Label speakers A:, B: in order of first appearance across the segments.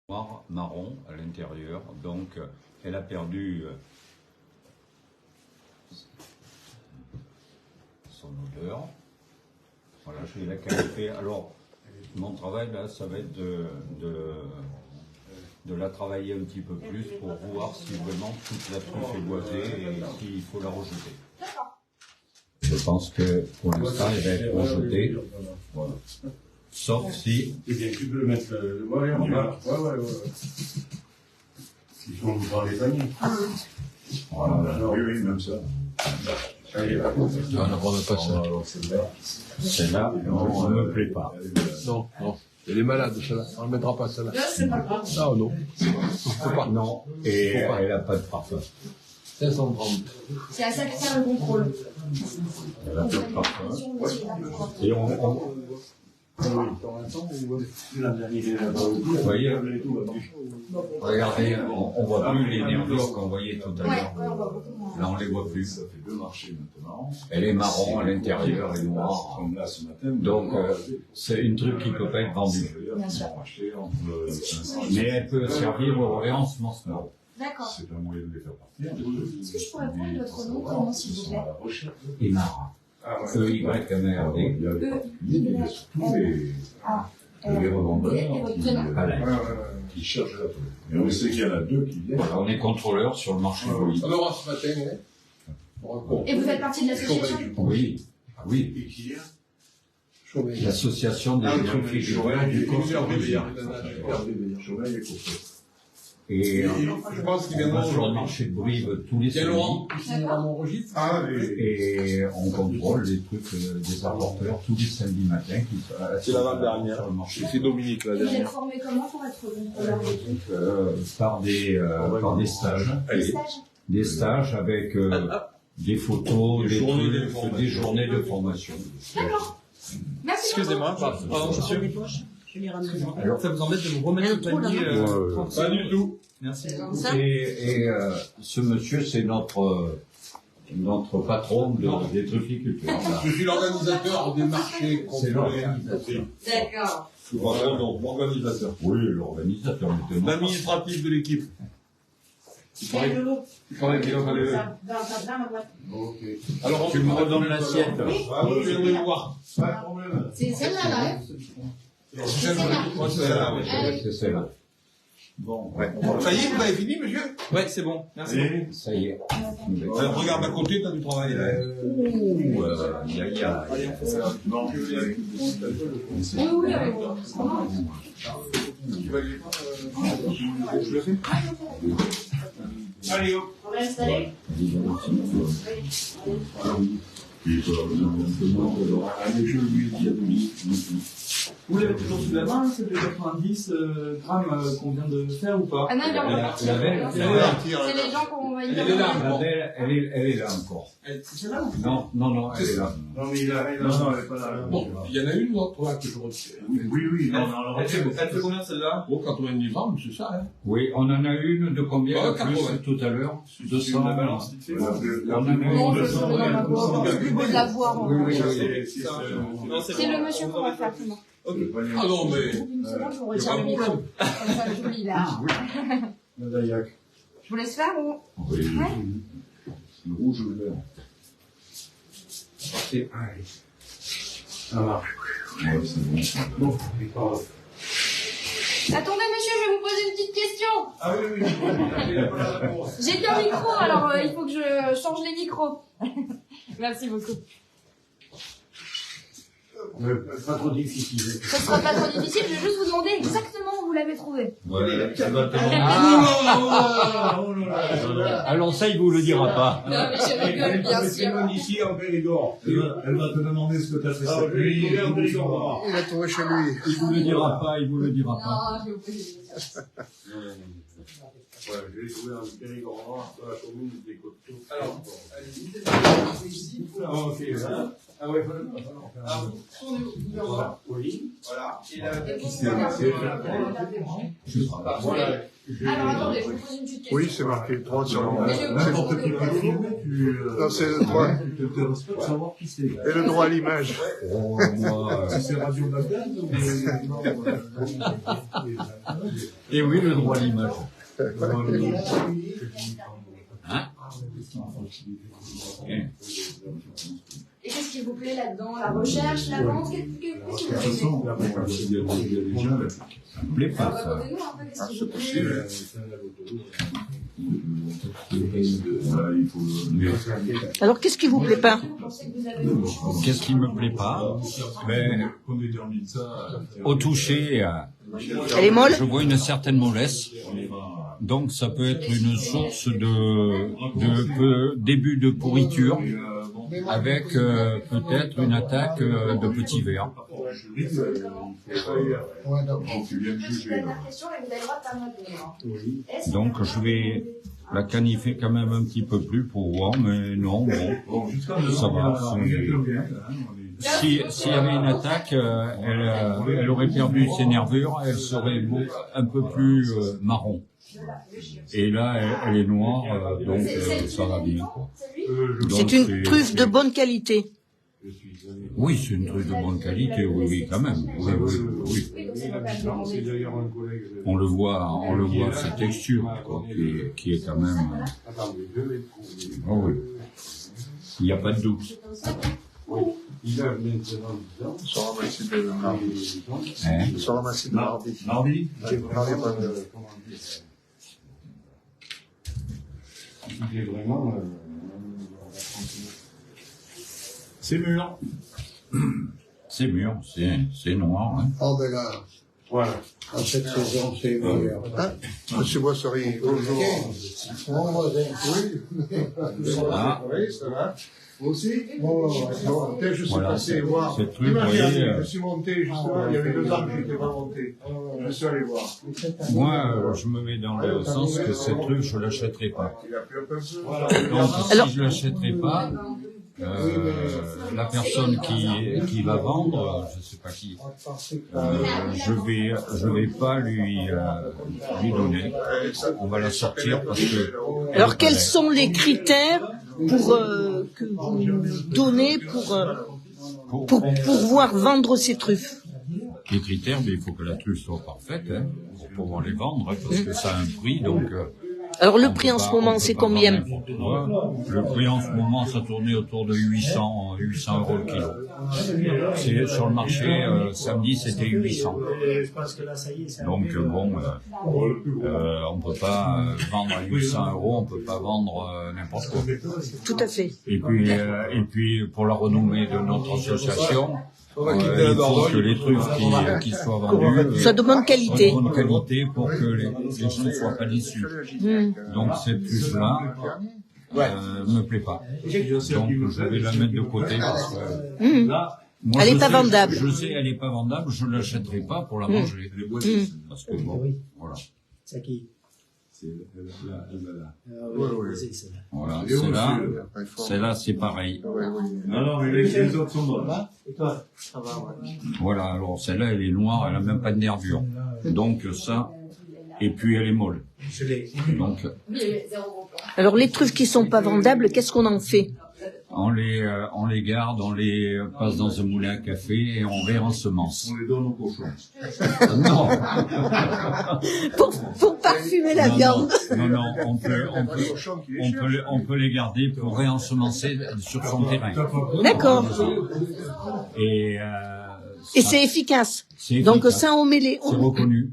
A: noir, marron à l'intérieur, donc elle a perdu son odeur. Voilà, je vais la qualifier. Alors, mon travail là, ça va être de la travailler un petit peu plus pour voir si vraiment toute la truffe est boisée et s'il faut la rejeter. Je pense que pour l'instant, elle va être rejetée. Voilà. Sauf si...
B: Eh bien, tu peux le mettre... Ouais, on va. Ouais. S'ils font vous prendre les paniers.
A: Voilà.
B: Oui, même ça. Allez, là.
C: Non, on ne pas ça.
A: Celle-là, on ne me plaît pas.
C: Non. Elle est malade, celle-là. On ne le mettra pas, celle-là.
D: Là, c'est pas grave.
C: Non.
A: Faut pas. Non, et elle n'a pas de parfum.
C: 530.
D: C'est à ça que sert le contrôle.
A: Elle n'a pas de parfum. Et vous voyez, regardez, on voit plus les nervures qu'on voyait tout à l'heure. Là, on les voit plus.
B: Ça fait 2 marchés maintenant.
A: Elle est marron à l'intérieur et noire.
B: Comme là ce matin.
A: Donc, c'est une truc qui ne peut pas être vendue.
D: Bien sûr.
A: Mais elle peut servir au réensemencement.
D: D'accord.
B: C'est un moyen de les faire partir.
D: Est-ce que je pourrais prendre votre nom, comment, s'il vous plaît?
A: Emar. E-Y-M-A-R-D.
B: Les revendeurs qui cherchent la truffe. Et on sait qu'il y en a 2 qui viennent.
A: Voilà, on est contrôleur sur le marché de Boïs.
C: Alors, ce matin,
D: Et vous faites partie de l'association?
A: Oui.
B: Et qui est
A: L'association des trufficulteurs du Et
C: je pense qu'il
A: on va
C: viendra
A: sur le
C: aujourd'hui.
A: marché de Brive tous les
C: Il y a
A: samedis.
C: Laurent qui signera mon registre.
A: Et on contrôle les trucs des apporteurs tous les samedis matins qui sont
C: C'est l'avant-dernière.
A: sur le marché.
C: C'est Dominique, la
D: Et vous êtes
C: dernière.
D: formé comment pour être contrôleur des trucs?
A: Par des stages.
D: Des stages?
A: Des stages avec des photos,
C: Des
A: des
C: journées de
A: trucs,
C: formation.
A: des journées de formation.
D: D'accord. Merci.
E: Excusez-moi, pardon, monsieur. Alors, ça vous embête de vous remettre le panier
C: Pas du tout.
E: Merci.
A: Et ce monsieur, c'est notre patron des trufficulteurs.
C: Je suis l'organisateur des marchés
A: C'est
C: contrôlés.
A: l'organisateur.
D: D'accord.
C: L'organisateur.
A: Oui, l'organisateur, mais de
C: L'administratif de l'équipe. Il paraît qu'il fallait.
B: Ok.
C: Alors,
A: Tu me redonnes l'assiette.
C: Ah oui, je viendrai vous voir.
B: Pas de problème.
D: C'est celle-là, là.
C: C'est celle-là, oui.
A: C'est celle-là. Bon, ouais.
C: Ça y est, vous avez fini, monsieur?
E: Ouais, c'est bon. Merci.
A: Ça y est.
C: Regarde à côté, t'as du travail.
A: Il y a.
B: Non,
D: Oui.
C: Tu vas aller je le fais. Allez, hop.
D: On va l'installer.
E: Vous l'avez toujours sous la main, c'est de 90 grammes qu'on vient de faire ou pas?
D: Ah non, il en
A: La belle,
D: C'est les gens qu'on va
C: Elle est là.
A: la belle, elle est là encore.
E: C'est celle-là?
A: Non, elle est là.
B: Non, mais il a. Non, elle est pas là.
C: Bon, il y en a une autre là que je retiens.
B: Oui. Non,
E: Elle fait combien celle-là?
C: Bon, 90 grammes, c'est ça, hein.
A: Oui, on en a une de combien
C: Ah,
A: de plus
C: 80.
A: tout à l'heure? 200.
E: La balance, vite fait.
A: On en a
D: Non,
A: une
D: je vais dans la boire. C'est plus beau de la voir.
A: Oui.
E: Non,
D: C'est le monsieur qu'on va faire, c'est moi.
C: Ah non, mais.
D: Une seconde, je vous
C: Il y a
D: retire
C: pas
D: le
C: de
D: micro.
C: problème.
D: Comme ça, joli, là.
B: Nadayak.
D: Je vous laisse faire ou?
B: Oui. Le rouge ou le vert.
A: Parfait.
B: Ça marche. Ouais, c'est bon. Bon.
D: Attendez, monsieur, je vais vous poser une petite question.
B: Ah oui.
D: J'ai qu'un micro, alors il faut que je change les micros. Merci beaucoup.
B: Pas trop difficile.
D: Ce sera pas trop difficile, je vais juste vous demander exactement où vous l'avez trouvé.
A: Alors ça, il vous le dira pas.
D: Non, mais je rigole, bien sûr.
B: Ici en Périgord. Elle va te demander ce que tu as fait cette nuit.
C: Il a trouvé chez lui.
A: Il vous le dira pas.
D: Non, j'ai oublié.
B: Ouais, je l'ai trouvé en Périgord, dans la commune des Côtes-Tours.
E: Alors, allez-y.
B: Ok, voilà. Ah ouais,
E: Ah,
C: Voilà. Oui. Voilà. Et
D: alors attendez, je vous pose une petite question.
F: Oui, c'est marqué 3 sur
B: N'importe qui peut filmer,
F: non, c'est le droit.
B: tu t'intéresses pas de savoir qui c'est.
F: Et le droit à l'image.
A: Oh, moi,
B: Si c'est Radio Bagdad ou...
A: et oui, le droit à l'image. Hein?
D: Et qu'est-ce qui vous plaît là-dedans? La recherche, la vente? Qu'est-ce qui
B: De
D: vous
B: toute
D: plaît?
B: façon, il y a des gens là.
A: Ça me plaît pas, ça.
D: Racontez-nous un peu qu'est-ce qui vous plaît.
B: Voilà, il faut...
G: Alors, qu'est-ce qui vous plaît pas?
A: Qu'est-ce qui me plaît pas? Ben,
B: Qu'on détermine ça...
A: au toucher,
G: Elle est molle?
A: je vois une certaine mollesse. Donc ça peut être une source de début de pourriture avec peut-être une attaque de petits vers.
B: Tu viens de juger.
A: Donc je vais la canifer quand même un petit peu plus pour voir, mais non, bon, ça va. S'il y avait une attaque, elle aurait perdu ses nervures, elle serait un peu plus marron. Et là, elle est noire, donc ça va bien, quoi.
G: C'est une truffe de bonne qualité.
A: Oui, c'est une truffe de bonne qualité, oui, quand même. Oui. On le voit, sa texture, quoi, qui est quand même. Oh oui. Il n'y a pas de doute.
F: Ils sont ramassés de mardi.
A: Hein?
F: Ils sont ramassés de mardi.
B: Mardi?
F: Il est vraiment...
B: C'est mûr.
A: C'est mûr, c'est noir. Hein.
H: Oh ben là,
F: Voilà.
H: à cette saison, c'est meilleur.
F: Hein? Monsieur Boisseri, bonjour.
H: Mon voisin.
A: Ah.
F: Oui, ça va. Vous aussi?
H: Bon,
F: Bon, peut-être je suis
A: Voilà,
F: passé voir.
A: cette rue, vous
F: Imaginez,
A: voyez,
F: je suis monté justement, il y avait 2 ans que je n'étais pas monté. Je suis allé voir.
A: Moi, je me mets dans le sens que cette truffe, je l'achèterai pas.
F: Il a pris un peu de
A: Donc,
G: Alors-
A: si je l'achèterai pas, la personne qui va vendre, je sais pas qui, je vais pas lui donner. On va la sortir parce que.
G: Alors, quels sont les critères que vous donnez pour pouvoir vendre ces truffes?
A: Les critères, mais il faut que la truffe soit parfaite, hein, pour pouvoir les vendre, hein, parce que ça a un prix, donc.
G: Alors, le
A: on
G: prix
A: peut
G: en
A: pas-
G: ce
A: on
G: moment,
A: peut
G: c'est
A: pas
G: combien?
A: vendre n'importe quoi. Le prix en ce moment, ça tournait autour de 800 euros le kilo. C'est sur le marché, samedi, c'était 800. Donc bon, on peut pas vendre à 800 euros, on peut pas vendre n'importe quoi.
G: Tout à fait.
A: Et puis pour la renommée de notre association, il faut que les truffes qui soient vendues
G: Soit de bonne qualité.
A: soient de bonne qualité pour que les gens ne soient pas déçus. Donc cette truffe-là me plaît pas. Donc je vais la mettre de côté parce que là, moi,
G: Elle
A: je
G: est pas
A: sais-
G: vendable.
A: Je sais, elle est pas vendable, je l'achèterai pas pour la manger. Parce que bon, voilà.
I: C'est qui?
B: C'est là.
A: Voilà,
B: Et où,
A: celle-là,
B: monsieur
A: celle-là, c'est pareil.
B: Non, mais les autres sont bonnes.
I: Et toi? Ça va, ouais.
A: Voilà, alors celle-là, elle est noire, elle a même pas de nervure. Donc ça, et puis elle est molle.
I: Je l'ai.
A: Donc
G: Alors, les truffes qui sont pas vendables, qu'est-ce qu'on en fait?
A: on les garde, on les passe dans un moulin à café et on réensemence.
B: On les donne aux cochons.
A: Non,
G: Pour parfumer la viande.
A: non, on peut les garder pour réensemencer sur son terrain.
G: D'accord.
A: Et
G: Et
A: ça,
G: c'est efficace.
A: c'est
G: Donc
A: efficace.
G: ça, on met les,
A: C'est reconnu.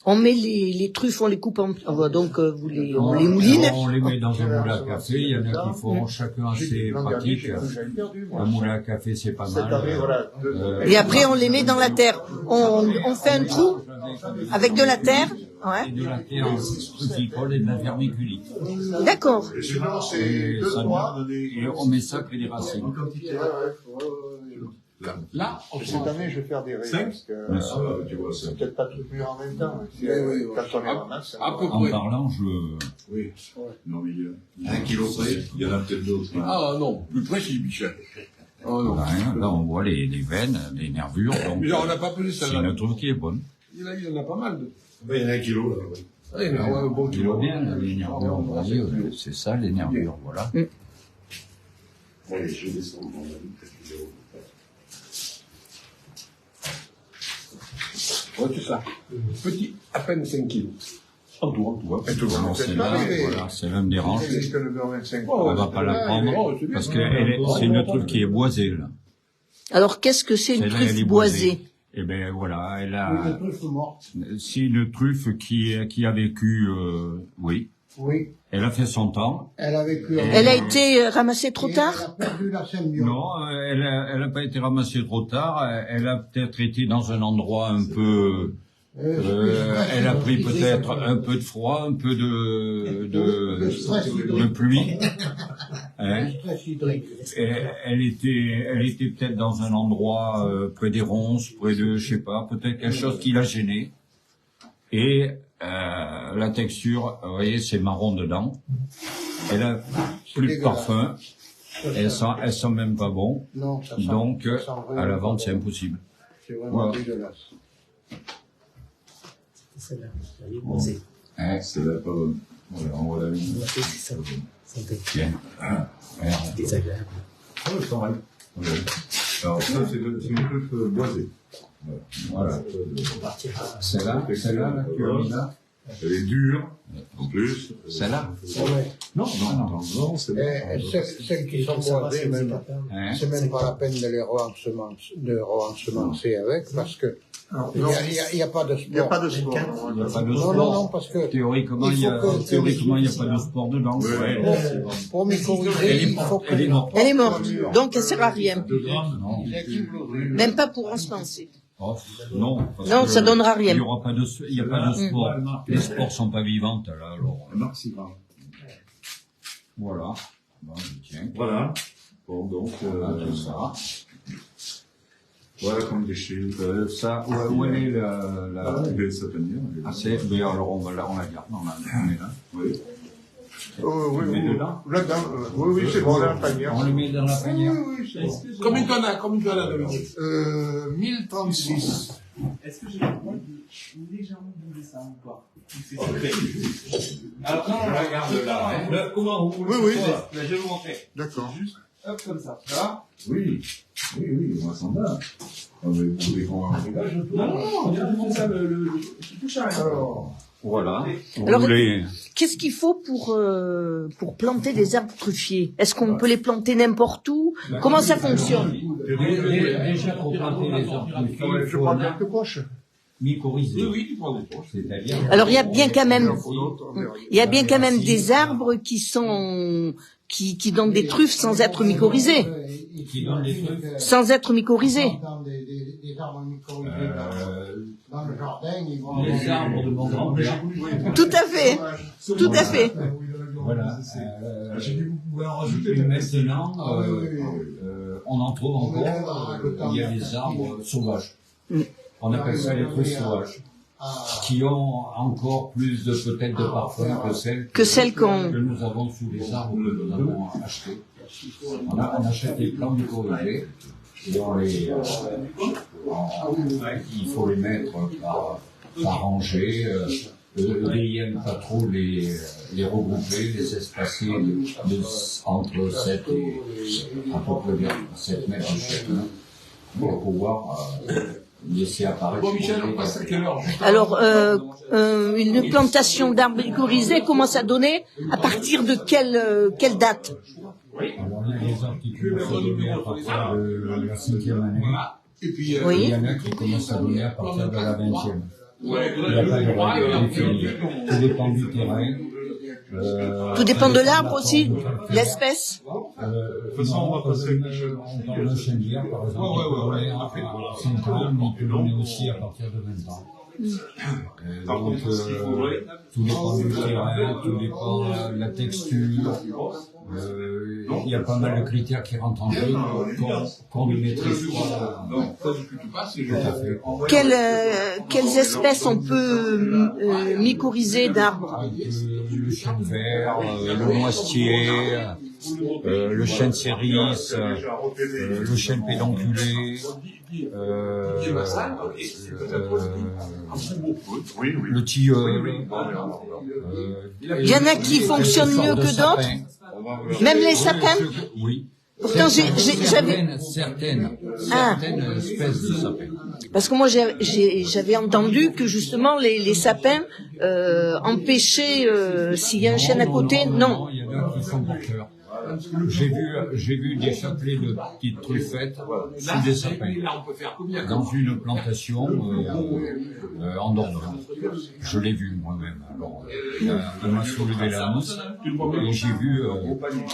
G: on met les truffes, on les coupe en, donc on les mouline.
A: On les met dans un moulin à café. Il y en a qui font chacun assez pratique. Le moulin à café, c'est pas mal.
G: Et après, on les met dans la terre. On fait un trou avec de la terre.
A: Et
G: Ouais.
A: de la terre fruticole et de la vermiculite.
G: D'accord.
A: Et on met ça près des racines. Là,
F: Cette année, je vais faire des raies. Parce que
B: Tu vois, ça.
F: c'est peut-être pas tout mûr en même temps. Quand on les ramasse,
A: en parlant,
B: Oui. Non, mais il y a 1 kilo près, il y en a peut-être d'autres.
J: Ah non, plus précis, Michel.
A: Là, on voit les veines, les nervures. Donc,
C: Mais on n'a pas pesé ça.
A: c'est une trouve qui est bonne.
C: Il y en a pas mal.
B: Il y en a un kilo, là.
C: Il y en a un bon
A: Tu
C: kilo.
A: vois bien, les nervures, on va dire, c'est ça, les nervures, voilà.
B: Allez, je descends dans la vie, peut-être que
C: Ouais, c'est ça. Petit, à peine 5 kilos.
B: en tout,
C: Et tout le monde.
A: Celle-là, voilà, celle-là me dérange.
F: C'est que le beurre 25.
A: On va pas la prendre, parce que c'est une truffe qui est boisée, là.
G: Alors, qu'est-ce que c'est une
A: Celle-là, elle
G: truffe
A: est
G: boisée?
A: Eh ben voilà, elle
H: Une
A: a,
H: truffe morte.
A: c'est une truffe qui a vécu, oui.
H: Oui.
A: Elle a fait son temps.
H: Elle a vécu.
G: Elle a été ramassée trop
H: Elle
G: tard?
H: a perdu la symbiose.
A: Non, elle a pas été ramassée trop tard. Elle a peut-être été dans un endroit un peu, elle a pris peut-être un peu de froid, un peu de pluie. Hein.
H: Stress hydrique.
A: Elle était peut-être dans un endroit près des ronces, près de, je sais pas, peut-être quelque chose qui l'a gêné. Et la texture, vous voyez, c'est marron dedans. Elle a plus de parfum. Elle sent même pas bon.
H: Non, ça sent,
A: Donc,
H: ça sent vraiment
A: à la
H: pas
A: vente,
H: bon.
A: c'est impossible.
H: C'est vraiment
A: Voilà.
H: dégueulasse.
I: C'est celle-là. Elle est boisée.
A: Hein,
B: c'est la pas bonne. Voilà, on va la mettre.
I: Boisée, c'est ça. Santé.
A: tiens. Merde.
I: Désagréable.
B: Ah, c'est pareil. Ouais. Alors, ça, c'est une truffe boisée.
A: Voilà.
I: On partira.
A: Celle-là, là, tu as mis là.
B: Elle est dure, en plus.
A: Celle-là.
H: Ouais.
B: Non, non, c'est
H: Et celles qui sont
I: Ça va,
H: boisées,
I: c'est
H: même,
I: capable.
A: Hein.
H: c'est même pas la peine de les re-ensemencer avec, parce que il n'y a pas de sport.
F: Il n'y a pas de sport.
A: Il n'y a pas de
H: Non,
A: sport.
H: non, non, parce que
A: Théoriquement,
H: Il
A: il y
H: faut
A: a,
H: que-
A: théoriquement, il n'y a pas de sport dedans.
B: Ouais.
H: pour mycorhizer,
A: Elle est
H: il faut
A: morte.
H: que...
A: Elle est morte.
G: Elle est morte, donc elle sert à rien.
A: Non.
G: Même pas pour ensemencer.
A: Oh, non. parce
G: Non,
A: que
G: ça donnera rien.
A: Il y aura pas de, il y a pas de sport. Les sports sont pas vivantes, là, alors.
B: Non, c'est grave.
A: Voilà. Bon, je tiens.
B: Voilà. Bon, donc,
A: Voilà, tout ça.
B: voilà comme déchet.
A: Ça, où elle est la,
B: Ben, ça peut venir.
A: ah, c'est, mais alors on la garde, on est là.
B: Oui.
F: Oui,
A: On le met
F: oui.
A: dedans.
F: Là-dedans, oui, c'est bon, dans la panière.
A: On le met dans la panière.
F: Oui, oui, c'est bon.
C: Combien tu en as, Dominique
F: 1036.
E: Est-ce que j'ai le droit de légèrement bouger ça ou pas? C'est secret. Alors, non,
A: On la garde là.
E: Comment vous
F: Oui, oui.
E: Je vais vous montrer.
F: D'accord.
E: Juste, hop, comme ça. Ça va?
B: Oui. Oui, moi, ça me va. On va vous qu'on va en
E: Non, non, regarde, comme ça, tu touches à rien.
F: Alors,
A: Voilà. Vous
G: Alors,
A: voulez,
G: Qu'est-ce qu'il faut pour planter des arbres truffiers? Est-ce qu'on peut les planter n'importe où? Comment ça fonctionne?
A: déjà pour planter les arbres, il
F: je
A: faut
F: prends quelques poches.
A: mycorhizer.
C: Oui, oui, tu prends des poches.
A: C'est-à-dire.
G: Alors il y a bien quand même,
F: On verra.
G: il y a bien quand même des arbres qui sont qui donnent des truffes sans être mycorhizés,
A: Qui donnent des truffes.
G: sans être mycorhizés.
H: Des arbres mycorhizés dans le jardin, ils vont...
A: Les arbres de mon grand-père.
G: Tout à fait, tout à fait.
A: Voilà.
C: J'ai dit, vous pouvez en rajouter.
A: Et maintenant,
H: oui.
A: on en trouve encore. Il y a des arbres sauvages. On appelle ça les truffes sauvages, qui ont encore plus de peut-être de parfum que celles
G: Que
A: nous avons sous les arbres que nous avons achetés. On achète des plants mycorhizés et on les, il faut les mettre par rangée. Les n'aiment pas trop les regrouper, les espacer entre 7 et à peu près 7 mètres chacun pour pouvoir laisser apparaître.
C: Bon, Michel, on passe à quelle heure?
G: Alors, une plantation d'arbres mycorhizés commence à donner à partir de quelle date?
A: Alors, il y a des arbres qui commencent à donner à partir de la 5e année.
C: Et puis,
A: Et
G: Oui.
A: il y en a qui commencent à donner à partir de la 20e.
C: ouais,
A: Il n'y a pas de règle définie. Tout dépend du terrain.
G: Tout dépend de l'arbre aussi, l'espèce.
A: De toute façon, on va passer dans le chênière, par exemple, il peut donner à 5 ans, mais il peut donner aussi à partir de 20 ans. Donc, tout dépend du terrain, tout dépend de la texture, Il y a pas mal de critères qui rentrent en jeu qu'on ne maîtrise pas. Tout à fait.
G: Quelles espèces on peut mycorhizer d'arbres?
A: Le chêne vert, le moistier, le chêne céris, le chêne pédonculé, le tilleul.
G: Il y en a qui fonctionnent mieux que d'autres? Même les sapins?
A: Oui.
G: Pourtant,
A: certaines espèces de sapins.
G: Parce que moi, j'avais entendu que justement les sapins empêchaient s'il y a un chêne à côté. Non.
A: Il y en a qui sont porteurs. J'ai vu des chapelets de petites truffettes sous des sapins dans une plantation en Dordogne. Je l'ai vu moi-même. Alors, on m'a soulevé la mousse et j'ai vu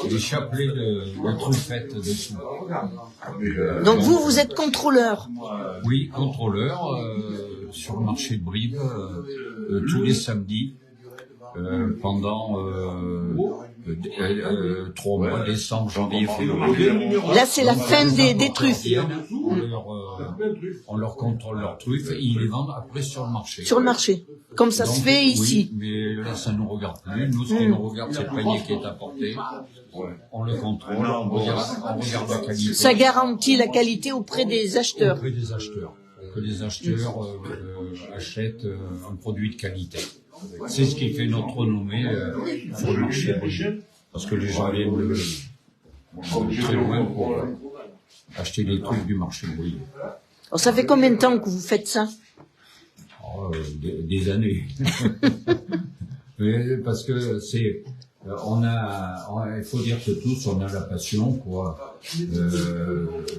A: des chapelets de truffettes dessous.
G: Donc vous êtes contrôleur?
A: Oui, contrôleur sur le marché de Brive tous les samedis pendant 3 mois, décembre, janvier, février.
G: Là, c'est la fin des truffes.
A: On leur contrôle leurs truffes et ils les vendent après sur le marché.
G: Sur le marché, comme ça se fait ici.
A: Oui, mais là, ça nous regarde plus. Nous, ce qui nous regarde, c'est le panier qui est apporté. On le contrôle, on regarde la qualité.
G: Ça garantit la qualité auprès des acheteurs.
A: Auprès des acheteurs. Que les acheteurs achètent un produit de qualité. C'est ce qui fait notre renommée sur le marché. Parce que les gens viennent très loin pour acheter les trucs du marché de Brive.
G: Alors, ça fait combien de temps que vous faites ça?
A: Des années. Parce que c'est... il faut dire que tous, on a la passion, quoi.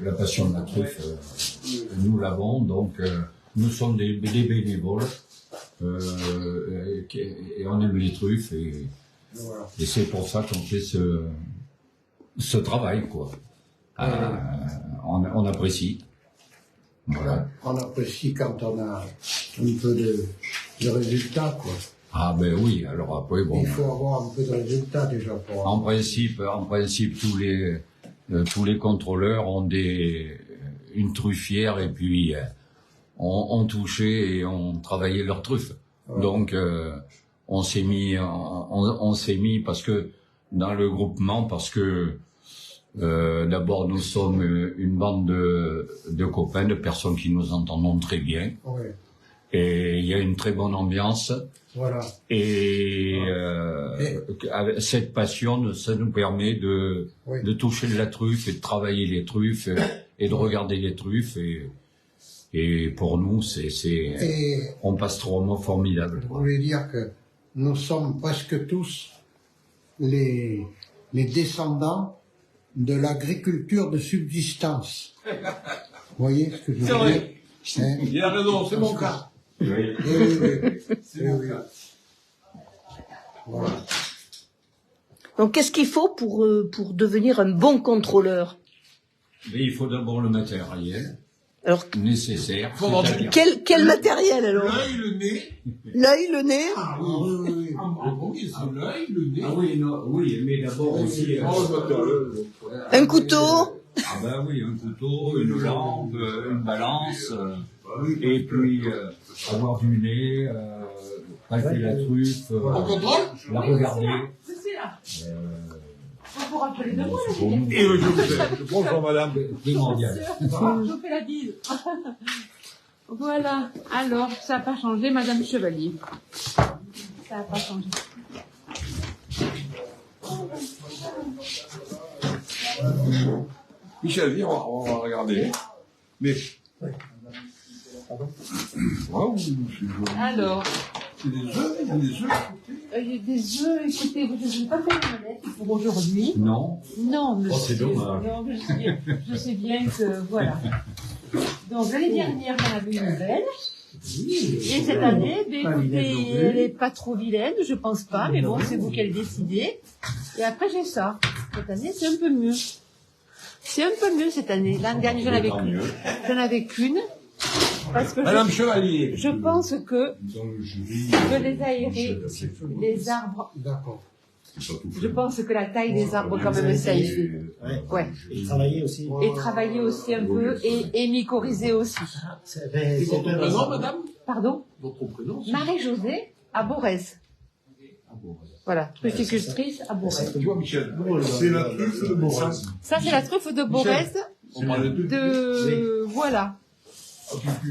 A: La passion de la truffe, nous l'avons, donc nous sommes des bénévoles. Et on aime les truffes et c'est pour ça qu'on fait ce travail, quoi. On apprécie. Voilà.
H: On apprécie quand on a un peu de résultat, quoi.
A: Ah ben oui, alors après bon.
H: Il faut avoir un peu de résultat déjà pour.
A: En principe, tous les contrôleurs ont une truffière et puis on touchait et on travaillait leurs truffes. Ouais. Donc on s'est mis parce que dans le groupement, parce que d'abord nous sommes une bande de copains, de personnes qui nous entendons très bien. Ouais. Et il y a une très bonne ambiance. Voilà. Et cette passion, ça nous permet de toucher de la truffe et de travailler les truffes et de regarder les truffes et pour nous on passe 3 mois formidables.
H: Je voulais dire que nous sommes presque tous les descendants de l'agriculture de subsistance. Vous voyez ce que je veux dire?
F: Il a raison, c'est mon cas.
H: Oui. Oui. Voilà.
G: Donc, qu'est-ce qu'il faut pour devenir un bon contrôleur?
A: Mais il faut d'abord le matériel nécessaire.
G: Quel matériel alors?
F: L'œil, le nez.
G: L'œil, le nez.
F: Ah oui. C'est l'œil, le nez.
A: Ah oui, non, oui, mais d'abord aussi.
G: Un couteau.
A: Ah ben oui, un couteau, une lampe, une balance. Et puis avoir du nez, palper la truffe, la regarder.
D: Vous rappelez de moi,
F: et je vous aime. Bonjour madame.
A: Primordial.
D: Je fais la bise. Voilà. Alors, ça n'a pas changé, madame Chevalier. Ça n'a pas changé.
F: Michel, viens, on va regarder. Mais... Wow, c'est joli.
D: Alors.
F: C'est des œufs, il y a des œufs.
D: Il y a des œufs, écoutez, je n'ai pas fait la manette pour aujourd'hui.
A: Non.
D: Non, monsieur.
A: Oh, c'est dommage.
D: Non, je sais bien que, voilà. Donc, l'année dernière, j'en avais une belle. Et cette année, écoutez, elle n'est pas trop vilaine, je pense pas, mais bon, c'est vous qui le décidez. Et après, j'ai ça. Cette année, c'est un peu mieux. C'est un peu mieux cette année. L'année dernière, j'en avais qu'une. Parce que
F: madame Chevalier.
D: Je pense que je les aérer, les arbres.
H: D'accord.
D: Je pense que la taille des arbres, quand même, ça y fait. Ouais.
I: Et travailler aussi.
D: Et travailler aussi un peu, et mycorhizer aussi.
I: C'est
F: Votre prénom, madame?
D: Pardon?
F: Votre prénom?
D: Marie-Josée à Borez. Voilà, trufficultrice à Borez.
F: Tu vois, Michel, c'est la truffe de Borez.
D: Ça, c'est la truffe de Borez.
F: On parlait de...
D: Voilà.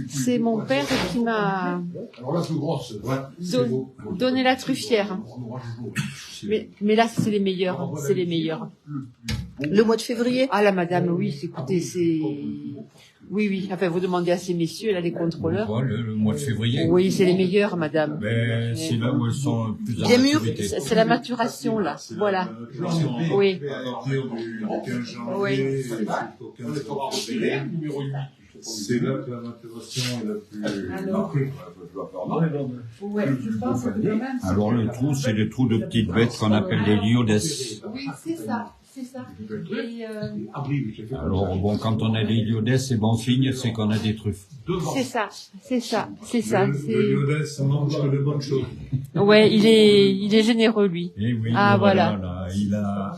D: C'est mon père qui m'a
F: Alors là, c'est grosse. Ouais, c'est beau.
D: donné la truffière. Mais là, c'est les meilleurs. C'est les meilleurs.
G: Le mois de février?
D: Ah, la madame, oui, écoutez, c'est... Oui, oui. Enfin, vous demandez à ces messieurs, là, les contrôleurs.
A: Le mois de février.
D: Oui, c'est les meilleurs, madame.
A: Mais c'est là où elles sont plus en
G: Bien mûres.
A: maturité.
D: C'est la maturation, là. Voilà. Oui. Oui.
B: C'est là que la maturation est la plus...
D: Ouais, je pense que quand même...
A: Alors le trou, c'est le trou de petites bêtes qu'on appelle des liodes.
D: Oui, c'est ça. C'est ça. Et,
A: Alors bon, quand on a des liodes, c'est bon signe, c'est qu'on a des truffes.
D: c'est ça. C'est ça. C'est ça.
B: Le Liodès mange que de bonnes choses.
D: Ouais, il est généreux, lui.
A: Et oui,
D: Ah,
A: voilà.
D: voilà.
A: Là,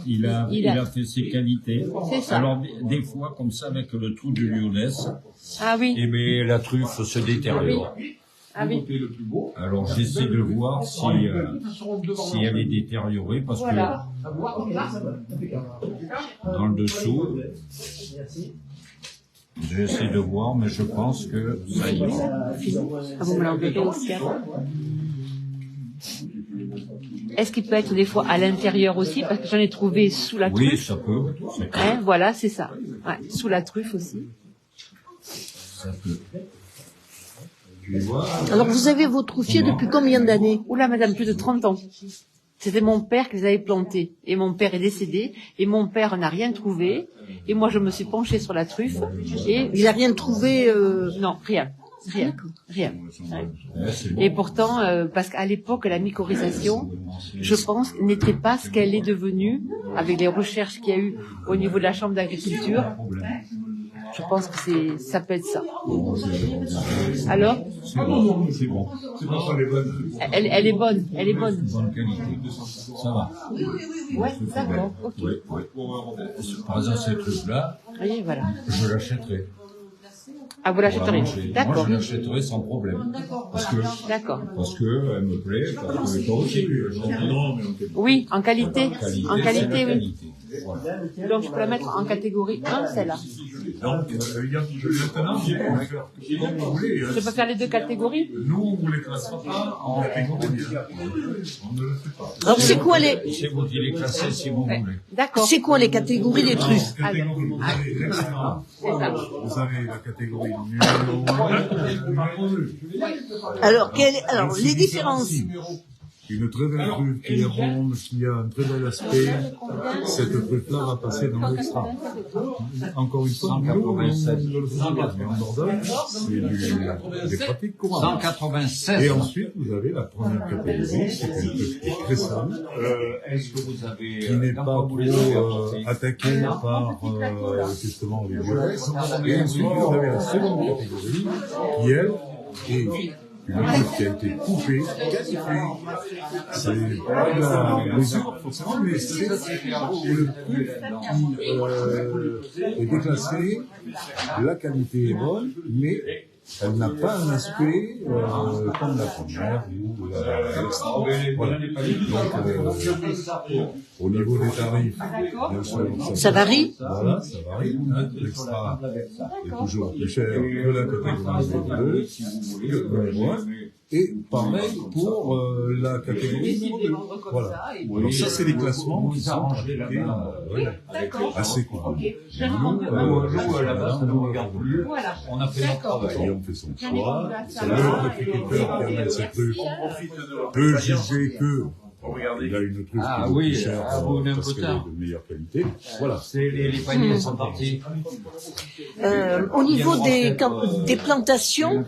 A: il a fait ses qualités.
D: C'est ça.
A: Alors des fois, comme ça, avec le trou de liodes,
D: Ah oui.
A: eh bien, la truffe se détériore.
D: Ah oui.
F: le plus beau.
A: Alors j'essaie de voir si elle est détériorée, parce
D: Voilà.
A: que dans le dessous, j'essaie de voir, mais je pense que ça y est.
D: Ah, vous me l'enverrez aussi avant. Est-ce qu'il peut être des fois à l'intérieur aussi? Parce que j'en ai trouvé sous la
A: Oui,
D: truffe.
A: ça peut.
D: Hein, voilà, c'est ça. Ouais, sous la truffe aussi.
A: Ça peut.
G: Alors, vous avez vos truffiers depuis combien d'années?
D: Oula, madame, plus de 30 ans. C'était mon père qui les avait plantés. Et mon père est décédé. Et mon père n'a rien trouvé. Et moi, je me suis penchée sur la truffe. Et
G: Il n'a rien trouvé
D: non, rien. Rien. Rien. Et pourtant, parce qu'à l'époque, la mycorhisation, je pense, n'était pas ce qu'elle est devenue avec les recherches qu'il y a eu au niveau de la Chambre d'agriculture. Je pense que ça peut être ça. Alors?
A: C'est bon.
B: C'est pour ça les bonnes.
D: Elle est bonne. Elle est bonne.
A: Bonne qualité. Ça va.
D: Ouais, d'accord. Ok.
A: Oui, oui. Par exemple, cette truc-là,
D: Oui, voilà.
A: je l'achèterai.
D: Ah, vous l'achèterez.
A: Moi,
D: D'accord.
A: je l'achèterai sans problème.
D: D'accord.
A: Parce que elle me plaît, parce que toi aussi.
B: Non, mais on fait
D: Oui, en qualité. En
A: c'est
D: qualité,
A: la
D: oui.
A: qualité. Voilà.
D: Donc, je peux la mettre en catégorie 1, celle-là.
B: Donc, maintenant, vous pouvez faire comme vous voulez.
D: Je peux faire les deux catégories?
B: Nous, on ne les classera pas en catégorie. On ne le fait pas.
G: Alors, c'est quoi les
A: C'est vous qui les classez si vous voulez.
D: D'accord.
G: c'est quoi les catégories des truffes?
B: Catégorie, vous avez l'extra. Vous avez la catégorie numéro 1.
G: Alors, les différences.
B: Une très belle truffe qui est ronde, qui a un très bel aspect. Cette truffe-là va passer dans l'extra. Encore une fois,
A: 187.
B: mais en Dordogne, c'est des pratiques courantes.
A: 187.
B: Et ensuite, vous avez la première catégorie, c'est une truffe qui est très sale,
A: Est-ce que vous avez
B: qui n'est pas trop attaquée par justement les violences. Et ensuite, vous avez la seconde catégorie, qui elle est une truffe qui a été coupée, c'est pas de la mesure forcément, mais c'est le truffe qui est déclassé, la qualité est bonne, mais elle n'a pas un aspect comme la première ou l'extra. Voilà. Donc, au niveau des tarifs, bien sûr,
G: Ça varie?
B: Voilà, ça varie. L'extra est toujours plus cher que la catégorie numéro 2. Et pareil pour la catégorie numéro 2. Voilà. Alors ça, c'est les classements qui sont pratiqués assez courants.
A: Nous, à la base, on ne regarde plus.
D: Voilà.
A: On a fait notre travail.
B: Et on fait son choix. C'est le viticulteur qui amène cette truffe peut juger que il a une truffe qui est plus chère parce qu'elle est de meilleure qualité. Voilà.
A: Les paniers sont partis.
G: Au niveau des plantations,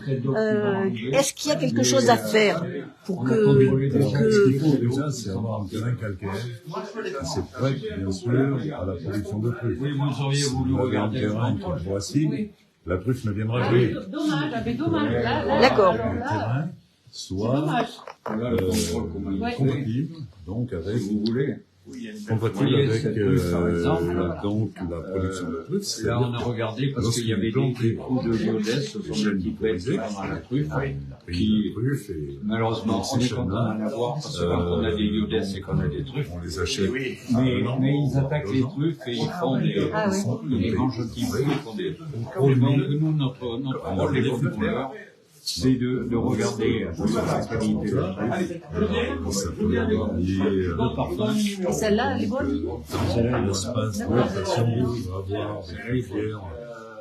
G: est-ce qu'il y a quelque chose à faire pour
B: Ce qu'il faut déjà, c'est avoir un terrain calcaire. C'est prêt, bien sûr, à la production de truffes.
A: Oui, vous auriez voulu
B: Vous avez un
A: regarder.
B: terrain qui est voici, la truffe ne viendra jamais.
D: Dommage, dommage. Là,
G: D'accord.
B: Le terrain, soit compatible donc avec compatible avec donc la production de truffes.
A: Là, on a regardé parce qu'il y avait des trous de iodès, ce sont des petits pets dans la truffe, qui, malheureusement, on est content d'en avoir, parce que quand on a des iodès et qu'on a des truffes,
B: on les achète.
A: Mais ils attaquent les truffes et ils font des mangetives, ils font des trucs. Donc, nous, notre rôle des producteurs, c'est de regarder la qualité de la truffe.
D: Et celle-là, elle est bonne.
B: Dans l'espace de rotation, on va avoir des truffières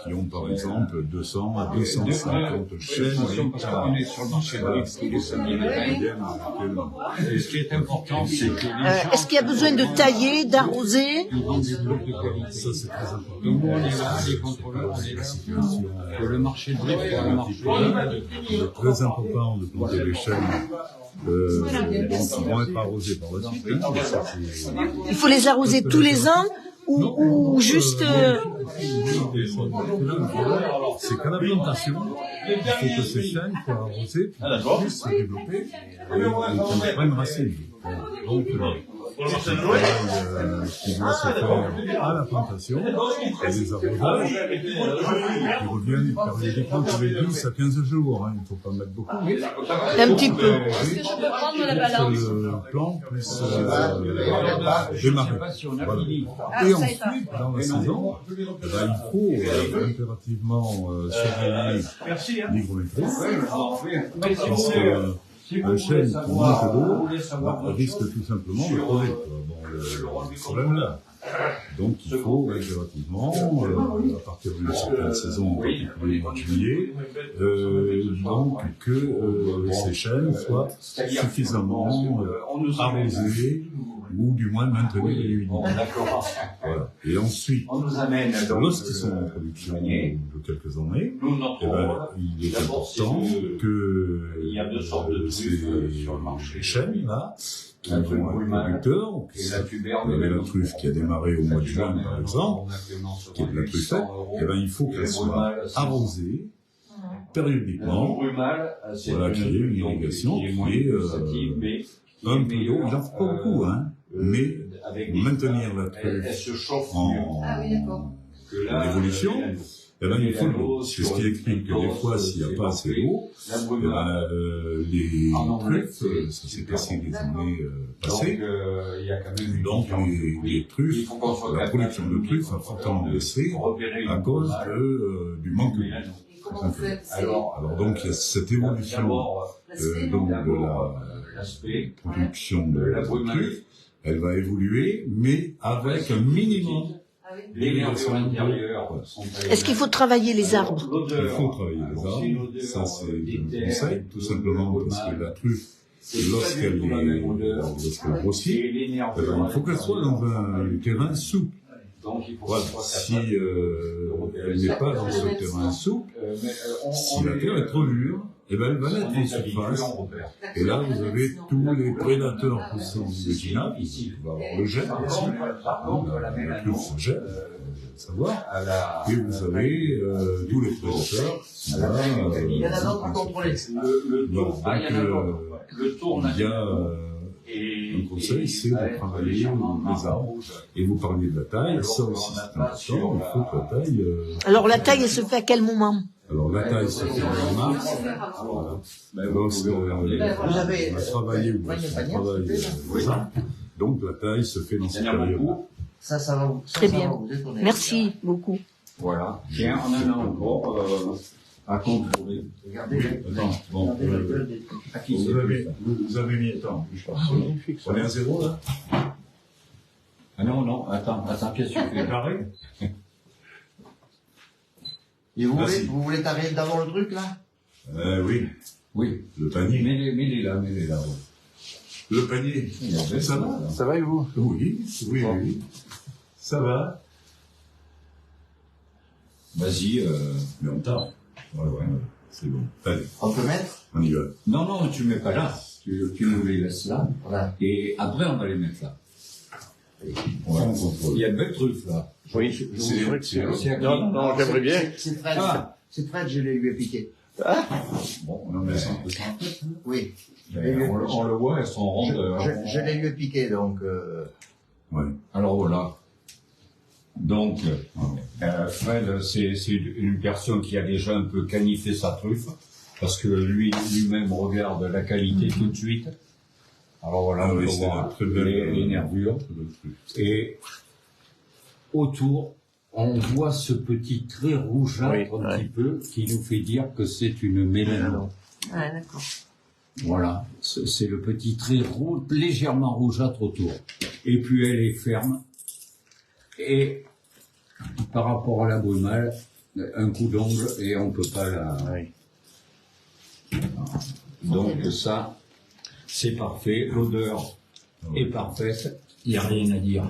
B: qui ont par exemple 200 à 250 chaînes.
A: Parce qu'on est sur le marché de l'X, qui est samedi. Et ce qui est important, c'est que les gens...
G: Est-ce qu'il y a besoin de tailler, d'arroser?
B: Ça, c'est très important.
A: Nous, on est là, les contrôleurs, on est là. Que le marché de l'X soit un marché.
B: C'est très important de planter les chaînes. Donc, ils vont être arrosés par la suite.
G: Il faut les arroser tous les ans ou juste...
B: C'est qu'à la plantation, il faut que ces chaînes soient arrosées pour puissent se développer et qu'elles prennent racine. Donc, c'est un travail qui doit se faire à la plantation, et les arrosages, qui reviennent périodiquement tous les 10 à 15 jours. Il ne faut pas mettre beaucoup.
G: Un petit peu.
D: Est-ce que je peux prendre la balance?
B: Le plant puisse démarrer. Voilà. Et ensuite, dans la saison, il faut impérativement surveiller l'hygrométrie, parce que un chêne qui manque d'eau risque tout simplement de crever. Bon, le problème là. Donc il faut impérativement, à partir d'une certaine saison, en particulier le mois de juillet, donc que ces chênes soient suffisamment arrosés ou du moins maintenir l'humidité. Voilà. Et ensuite, lorsqu'ils sont en production de quelques années, il est important que ces chênes-là, qui vont être producteurs, la truffe qui a démarré au mois de juin par exemple, qui est de la truffette, il faut qu'elle soit arrosée périodiquement, voilà, qu'il y ait une irrigation, qui est un peu d'eau, il n'en faut pas beaucoup, mais maintenir la truffe en évolution, il faut de l'eau. C'est ce qui explique que des fois, s'il n'y a pas assez d'eau, les truffes, ça s'est passé les années passées, donc les truffes, la production de truffes a fortement baissé à cause du manque d'eau. Alors donc il y a cette évolution de la production de la truffe, elle va évoluer, mais avec un minimum.
G: Est-ce qu'il faut travailler les arbres?
B: Il faut travailler les arbres, ça c'est un conseil, tout simplement parce que la truffe, lorsqu'elle grossit, il faut qu'elle soit dans un terrain souple. Voilà. Si elle n'est pas dans ce terrain souple, si la terre est trop dure, elle va l'être en surface. Et là, vous avez tous les prédateurs qui sont végétales. Vous va avoir le gel aussi. La truffe se gèle, savoir. Et vous avez tous les prédateurs qui sont là. Il y en a d'autres à contrôler. Il y a un conseil, c'est de travailler les arbres. Et vous parliez de la taille, ça aussi c'est important. Il faut que la taille.
G: Alors la taille, elle se fait à quel moment?
B: Alors la taille se fait en mars. Voilà. Lorsqu'on a travaillé ou lorsqu'on travaille les arbres, donc la taille se fait dans cette période-là.
I: Ça va vous.
G: Très bien. Merci beaucoup.
A: Voilà. Tiens, on en a encore à contrôler.
B: Attends, bon, vous avez mis, attends, je pense. On est à 0 là?
A: Ah non, attends, qu'est-ce que tu fais?
B: Carré?
I: Et vous voulez t'arrêter d'abord le truc là?
B: Oui. Le panier.
A: Mets-les là. Ouais.
B: Le panier. Ça va?
I: Ça va et vous?
B: Oui. Ça va.
A: Vas-y,
B: mais on tarde. Ouais, c'est bon. Allez.
I: On peut mettre?
B: On y va.
A: Non, tu mets pas là. Tu nous les laisses là. Voilà. Et après, on va les mettre là. Voilà. Il y a de belles truffes là.
I: Oui, c'est vrai que c'est. Non, j'aimerais bien. C'est Fred, je l'ai lui ai piqué.
A: Bon,
B: Non, mais 100%.
I: Oui.
A: on le voit, elles sont rondes.
I: Je l'ai vu piquer, donc...
B: Ouais.
A: Alors voilà. Donc, Fred, c'est une personne qui a déjà un peu canifé sa truffe, parce que lui-même regarde la qualité tout de suite. Alors voilà, on peut voir les nervures. Et autour, on voit ce petit trait rougeâtre un petit peu, qui nous fait dire que c'est une mélano.
G: Ah, d'accord.
A: Voilà, c'est le petit trait légèrement rougeâtre autour. Et puis elle est ferme. Et par rapport à la brumale, un coup d'ongle et on peut pas la... Donc ça, c'est parfait. L'odeur est parfaite. Il n'y a rien à dire.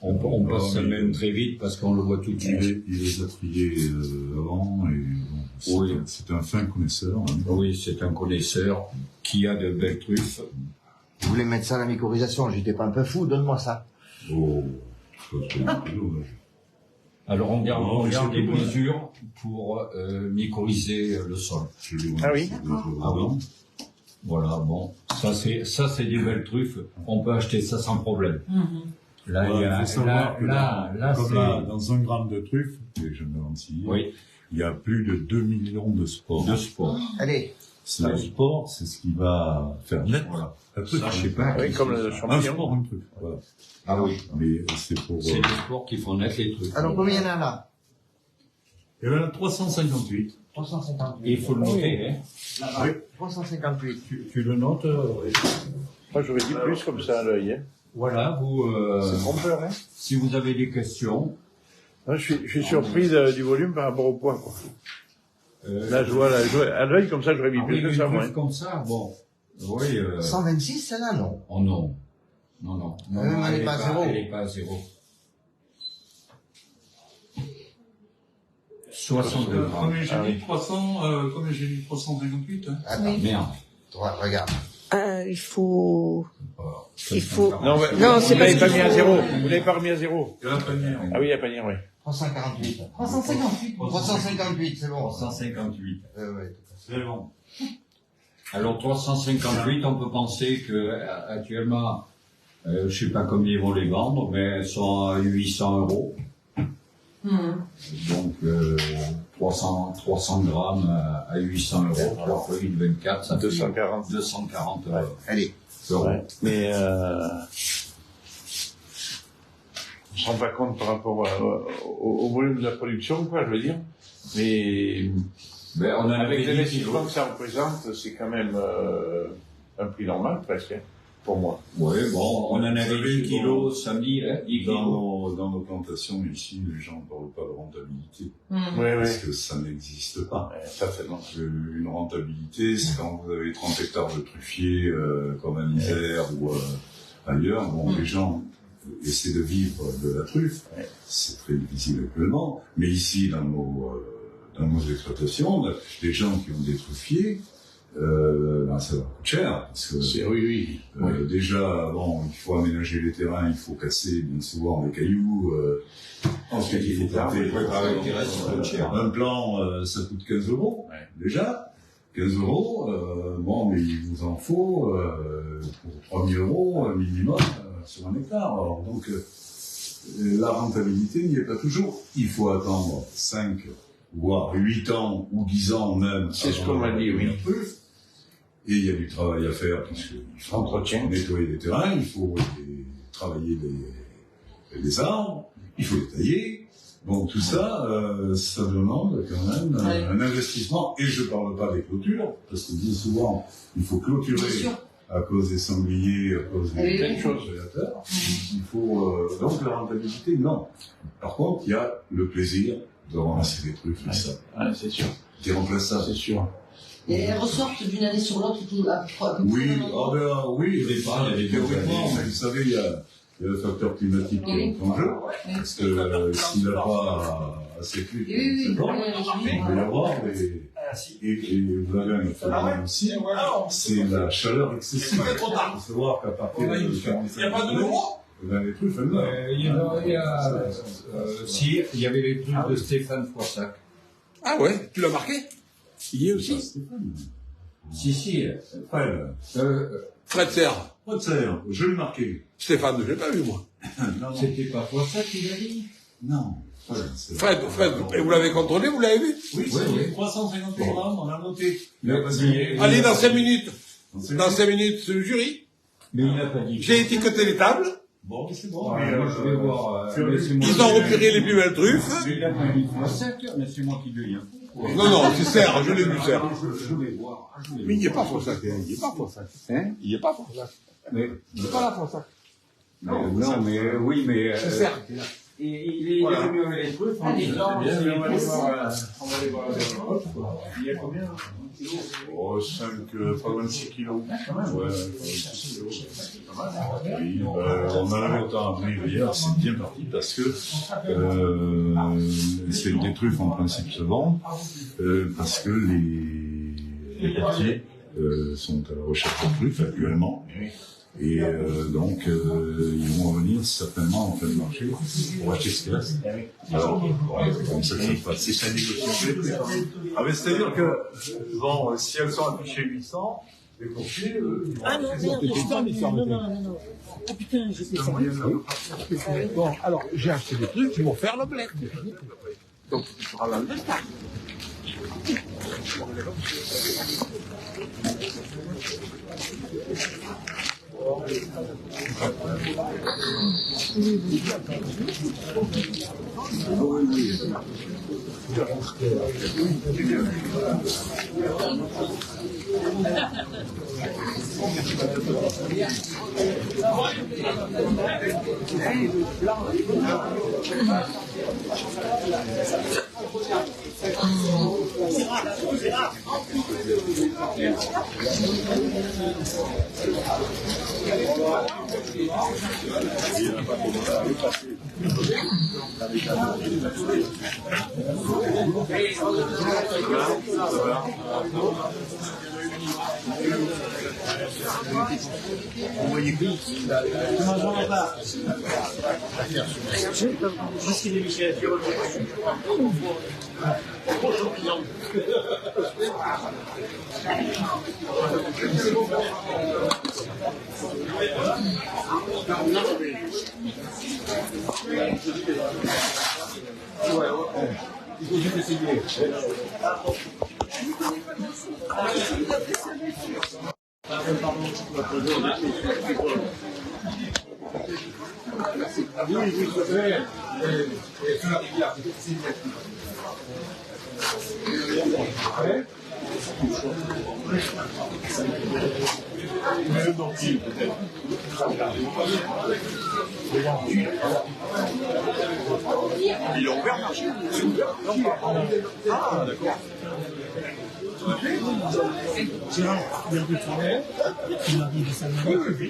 A: On passe ça même très vite parce qu'on le voit tout de suite.
B: Il les a triés avant et bon, c'est un fin connaisseur. Hein.
A: Oui, c'est un connaisseur qui a de belles truffes.
I: Je voulais mettre ça à la mycorhisation, j'étais pas un peu fou, donne-moi ça.
B: Oh, ça c'est dommage.
A: Alors on garde les mesures pour mycorhiser le sol.
G: Ah oui.
A: Ah oui. Voilà, bon, ça c'est des belles truffes. On peut acheter ça sans problème. Là, il y a,
B: comme là, dans 1 gramme de truffes, et je me mentis, il y a plus de 2 millions de spores.
I: Allez.
B: Le spore, c'est ce qui va faire naître la truffe.
A: Ça, je sais pas.
G: Oui, comme le champignon.
B: Un spore, une truffe. Voilà.
A: Ah oui.
B: Mais c'est pour...
A: C'est les spores qui font naître les truffes.
I: Alors, combien il y en a là?
B: Il y en a 358.
I: 358.
A: Et il faut le noter, hein.
I: Oui. 358.
A: Tu le notes,
G: Moi, j'aurais dit plus comme ça à l'œil. Hein.
A: Voilà, vous,
G: C'est trompeur, hein.
A: si vous avez des questions.
G: Moi, je suis surpris du volume par rapport au poids, quoi. Là, je vois, à l'œil, comme ça, j'aurais mis plus que ça, moi.
A: Comme ça, bon. Oui,
I: 126, celle-là, non?
A: Oh non. Non.
I: Elle n'est pas à 0.
A: Elle n'est pas à 0. 62 grammes.
C: Comme j'ai dit 300, comme j'ai dit 358. Hein.
I: Attends,
A: Merde.
I: toi, regarde.
G: Il faut...
A: Non,
G: Non, c'est pas... Vous l'avez pas mis à 0. Vous l'avez pas remis à 0.
C: Il y a la panière.
G: Ah oui, il y a panier, oui.
I: 348.
D: 358.
I: 358, c'est bon.
A: 358.
I: Ouais.
A: C'est bon. Alors 358, on peut penser que actuellement, je sais pas combien ils vont les vendre, mais elles sont à 800 €. Donc 300 grammes à 800 €. Alors que 24, ça fait 240 €.
I: Allez.
G: Ouais. Mais on se rend pas compte par rapport au volume de la production, quoi, je veux dire. Mais
A: on a
G: avec l'investissement que ça représente, c'est quand même un prix normal, presque, hein, pour moi.
A: Oui, bon, on en avait 10 kilos samedi, hein, 10 kilos.
B: Dans nos plantations ici, les gens ne parlent pas de rentabilité. Parce que ça n'existe pas.
G: Certainement.
B: Une rentabilité, c'est quand vous avez 30 hectares de truffiers, comme à Isère ou ailleurs. Bon, les gens essaient de vivre de la truffe. C'est très difficile actuellement. Mais ici, dans nos exploitations, les gens qui ont des truffiers, ça va coûter cher. Parce que, déjà, bon, il faut aménager les terrains, il faut casser bien souvent les cailloux. Ensuite, il faut planter. Un plan, ça coûte 15 €, déjà. 15 €, bon, mais il vous en faut pour 3 000 € minimum sur 1 hectare. Alors, donc, la rentabilité n'y est pas toujours. Il faut attendre 5, voire 8 ans ou 10 ans même.
G: C'est ce qu'on m'a dit, oui.
B: Et il y a du travail à faire, puisqu'il faut nettoyer les terrains, il faut travailler les arbres, il faut les tailler. Donc tout ça, ça demande quand même un investissement. Et je ne parle pas des clôtures, parce que bien souvent, il faut clôturer à cause des sangliers, à cause des prédateurs. Il faut donc la rentabilité, non. Par contre, il y a le plaisir de ramasser des trucs, ça.
G: C'est sûr.
B: Qui remplace ça.
G: C'est sûr.
D: Et elles ressortent d'une année sur l'autre tout à peu
B: Oui,
A: théoriquement,
B: mais vous savez, il y a le facteur climatique qui est en jeu, parce que s'il n'a pas assez plu, c'est bon, il va y avoir et vous avez un phénomène aussi, c'est la chaleur excessive. Il faut savoir qu'à partir de... Il n'y a pas de nouveau. Les truffes,
A: si, il y avait les truffes de Stéphane Froissac.
C: Ah ouais, tu l'as marqué?
J: Il y est aussi?
B: Si,
J: Fred Serre.
B: Fred Serre, je l'ai marqué.
J: Stéphane, je l'ai pas vu, moi.
B: Non.
A: C'était pas pour ça qu'il a dit?
B: Non.
J: Fred, et vous l'avez contrôlé, vous l'avez vu?
B: Oui, c'est 350 grammes, on a noté.
J: Allez, dans 5 minutes. Dans 5 minutes, c'est le jury.
A: Mais il n'a pas dit.
J: J'ai étiqueté les tables.
B: Bon, c'est bon.
A: Moi, je vais voir.
J: Ils ont repéré les plus belles truffes.
A: Mais il a pas dit 5, mais c'est moi qui devient.
J: Non, c'est Serre, je l'ai vu, Serre.
A: Je vais voir.
J: Mais il n'y est pas Fossac, il n'y est pas Fossac.
A: Hein?
J: Il n'y est pas Fossac.
A: Mais,
J: Il n'est pas là, Fossac.
A: non, mais oui, mais.
J: C'est Serre.
A: Il est venu avec les trucs en disant.
B: On va aller voir. Il y a combien? Oh, 5, pas loin de 6 kilos. Ouais, 6 kilos. Oui, on en avait autant à venir hier, c'est bien parti parce que c'est des truffes en principe se vendent, parce que les quartiers sont à la recherche de truffes actuellement. Et donc, ils vont venir certainement en fin de marché pour acheter ce qu'il reste. Alors, c'est comme ça que ça se passe. C'est ça négociation. Ah, mais c'est-à-dire que, bon, si elles sont affichées 800, les courtiers,
G: Ah non, merde, non. Oh putain, j'ai fait ça.
J: Bon, alors, j'ai acheté des trucs qui vont faire le blé. Donc, tu feras la liste.
A: Il faut juste essayer.
J: Il est ouvert, marché. Ah, d'accord.
K: Gérard, il y a deux tournées, il arrive à samedi.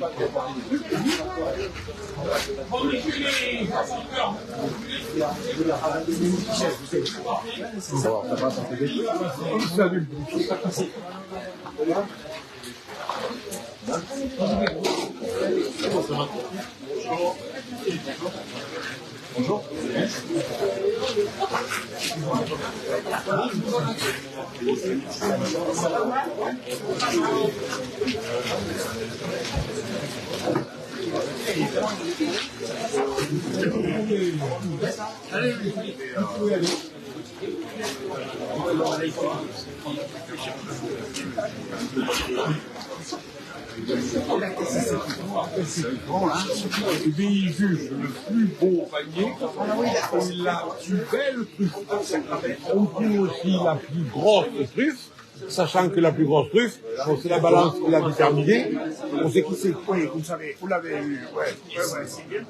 J: Bonjour.
K: C'est grand, là. Et bien, il juge le plus beau panier, la plus belle truffe. On trouve aussi la plus grosse truffe, sachant que la plus grosse truffe, c'est la balance qui l'a déterminée. On sait qui c'est. Oui, vous savez, vous l'avez eu. Ouais, c'est bien.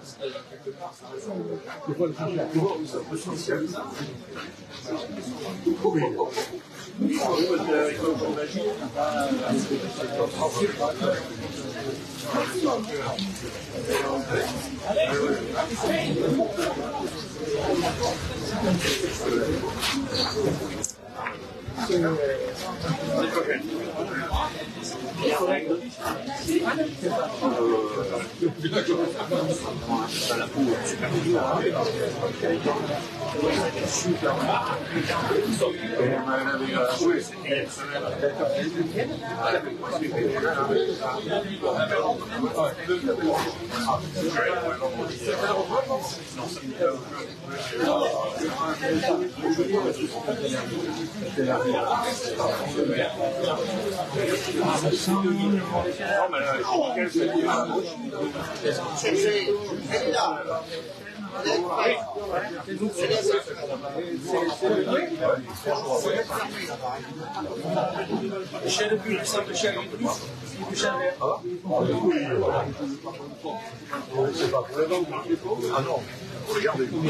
F: Ah non, regardez. Pour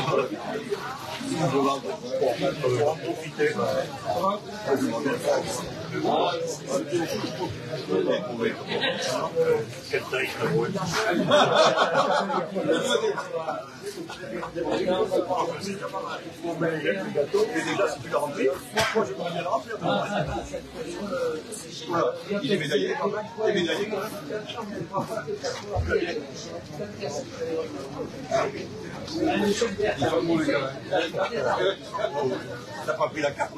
F: en profiter, quelle taille ça vaut. Et déjà, si tu l'as rempli, moi je vais bien le remplir. Voilà, il est médaillé quand même. Il est médaillé quand même. T'as pas pris la carte?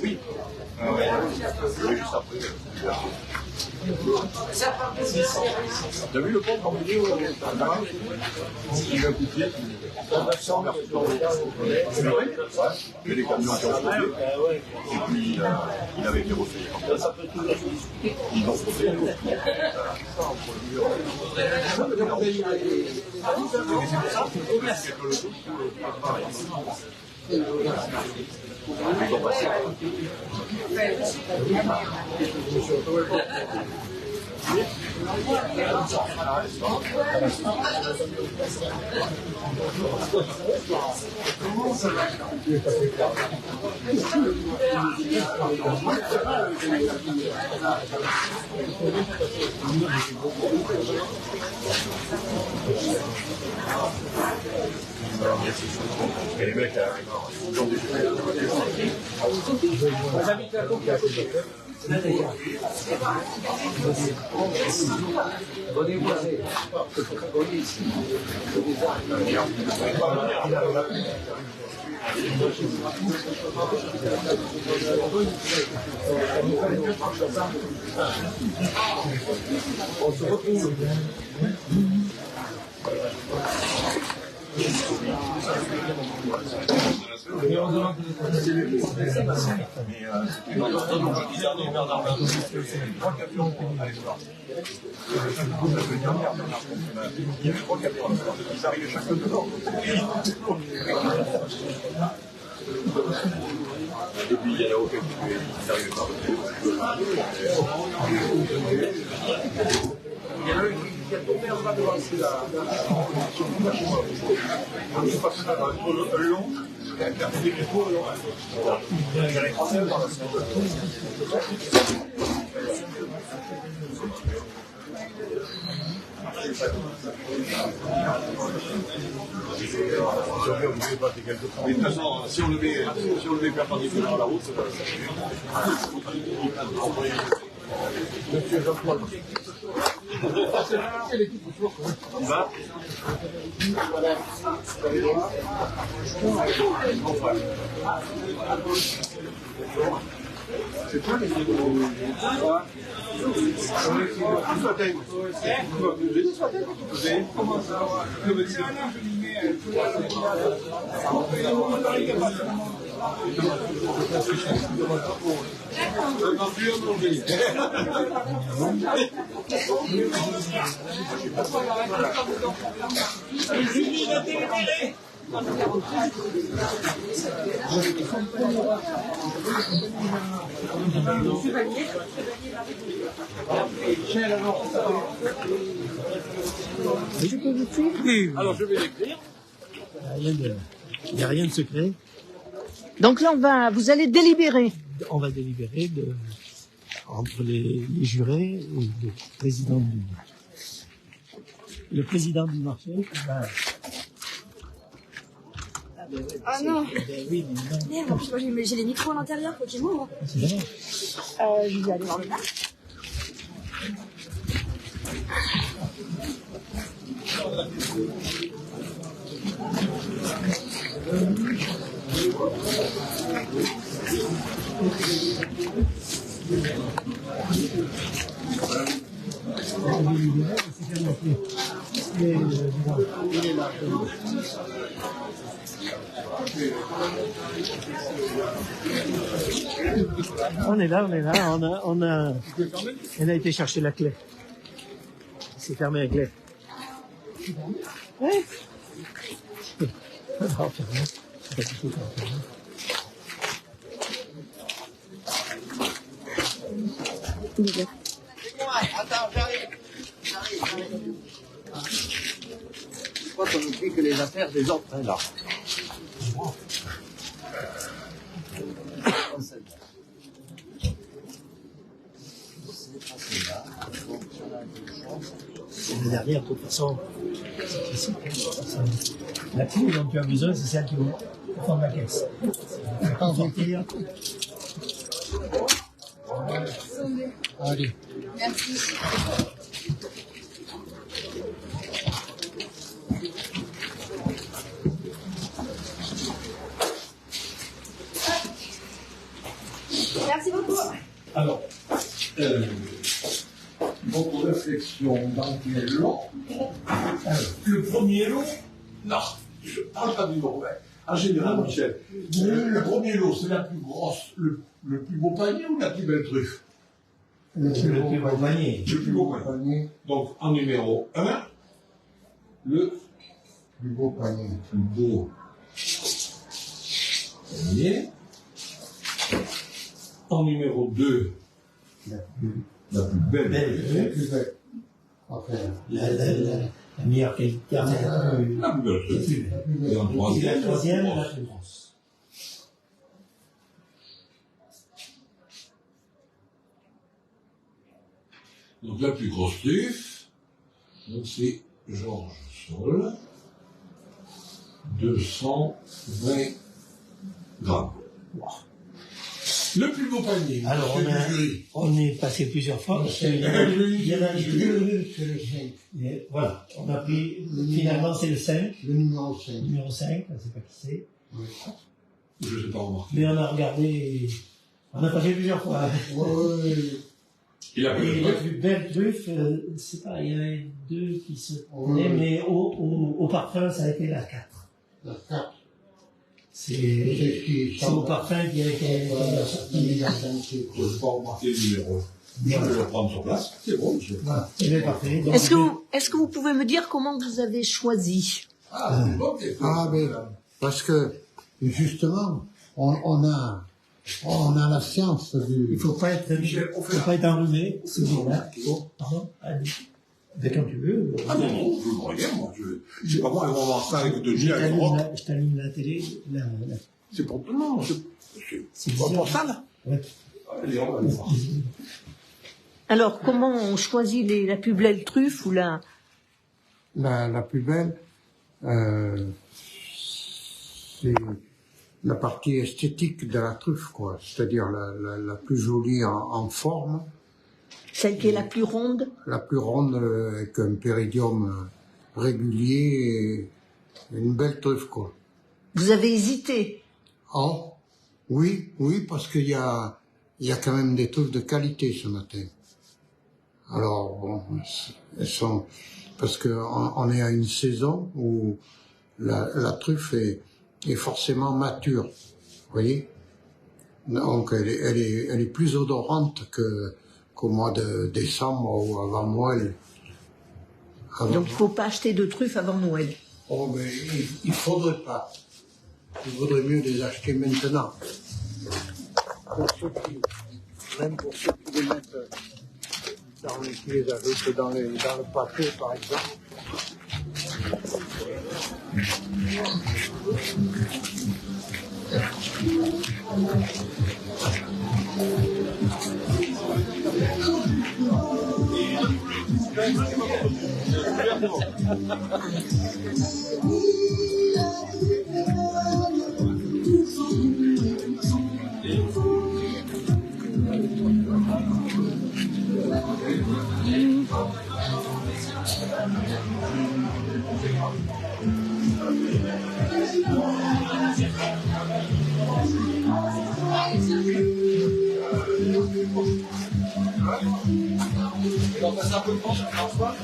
F: Oui. Juste après. T'as vu le pont comme il est il a un coup de pied. Il y a des camions qui ont sauté. Et puis il avait été refait. Ils l'ont sauté. Entre le mur. Et les mecs, ils ont des on se retrouve. Ils arrivaient chacun dedans. Et puis il y en a aucun qui n'arrivait pas. Il y en a un qui a tombé en bas devant celui-là. On est passé dans un long. Il a perdu des métaux. Il a écrasé par la suite. Mais de toute façon, si on le met perpendiculaire à la route, Monsieur Jean-Paul. C'est toi les
J: Alors je vais l'écrire.
L: Il n'y a rien de secret.
G: Donc là, vous allez délibérer.
L: On va délibérer entre les jurés et le président du marché.
M: Ah non.
L: Oui, mais non.
M: Merde, en plus, moi j'ai les micros à l'intérieur, faut qu'ils m'ouvrent.
L: C'est dommage.
M: Je vais aller voir le bar.
L: On est là, elle a été chercher la clé. C'est fermé avec clé. Ouais.
I: Attends, j'arrive. Je crois qu'on oublie que les affaires des autres, hein, là.
L: La dernière, de toute façon, c'est ici. La clé dont tu as besoin, c'est celle qui est au fond de la caisse.
H: Allez.
M: Merci. Merci beaucoup.
K: Alors, votre réflexion dans quel lot? Le premier lot? Non, je parle pas du lot. En général, Michel, le premier lot, c'est la plus grosse, le plus beau panier ou la plus belle truffe?
L: Le plus beau panier.
K: Le plus beau panier. Donc, en numéro 1, le
H: plus beau panier.
K: Plus beau panier. En numéro 2, la plus belle.
H: La plus belle. Enfin,
L: la meilleure qualité.
K: La plus belle truffe. Et en troisième,
L: la troisième, la plus grosse.
K: Donc la plus grosse truffe, donc c'est Georges Sol, 220 grammes. Wow. Le plus beau panier.
L: Alors on est passé plusieurs fois. Il y en a deux. Voilà, on a pris, finalement c'est le 5.
H: Le numéro 5.
L: Numéro 5, on ne sait pas qui c'est.
H: Oui.
K: Je ne sais pas remarquer.
L: Mais on a regardé, on a passé plusieurs fois.
K: Et la
L: plus belle truffe, c'est pas, il y en avait deux qui se prenaient, mais au parfum, ça a été la 4.
H: La 4.
L: C'est au parfum qui a été sorti.
K: Je ne vais pas remarquer le numéro. Je vais le prendre sur place. C'est bon, monsieur.
L: Voilà, c'est parfait.
G: Est-ce que vous pouvez me dire comment vous avez choisi?
H: Mais parce que, justement, on a la science du...
L: Il ne faut pas être enrhumé, ce jour-là. Pardon? Allez. Ben, quand tu veux.
K: Ah non, je veux rien, moi. Je sais pas moi, on va voir ça avec de gin.
L: Je t'allume la télé.
K: C'est pour tout le monde. C'est pour ça, là.
L: Ouais.
K: Allez, on va le voir.
G: Alors, comment on choisit la plus belle truffe ou la
H: plus belle, c'est la partie esthétique de la truffe, quoi. C'est-à-dire la plus jolie en forme.
G: Celle qui est la plus ronde? La
H: plus ronde, avec un péridium régulier et une belle truffe, quoi.
G: Vous avez hésité?
H: Oh, oui, parce qu'il y a quand même des truffes de qualité ce matin. Alors, bon, elles sont... Parce qu'on est à une saison où la truffe est forcément mature, vous voyez? Donc, elle est plus odorante qu'au mois de décembre ou avant Noël.
G: Donc il ne faut pas acheter de truffes avant Noël.
H: Oh, mais il ne faudrait pas. Il vaudrait mieux les acheter maintenant. Même pour ceux qui les mettent qui les ajoutent dans le pâté, par exemple.
C: On passe un peu de temps, ça marche pas?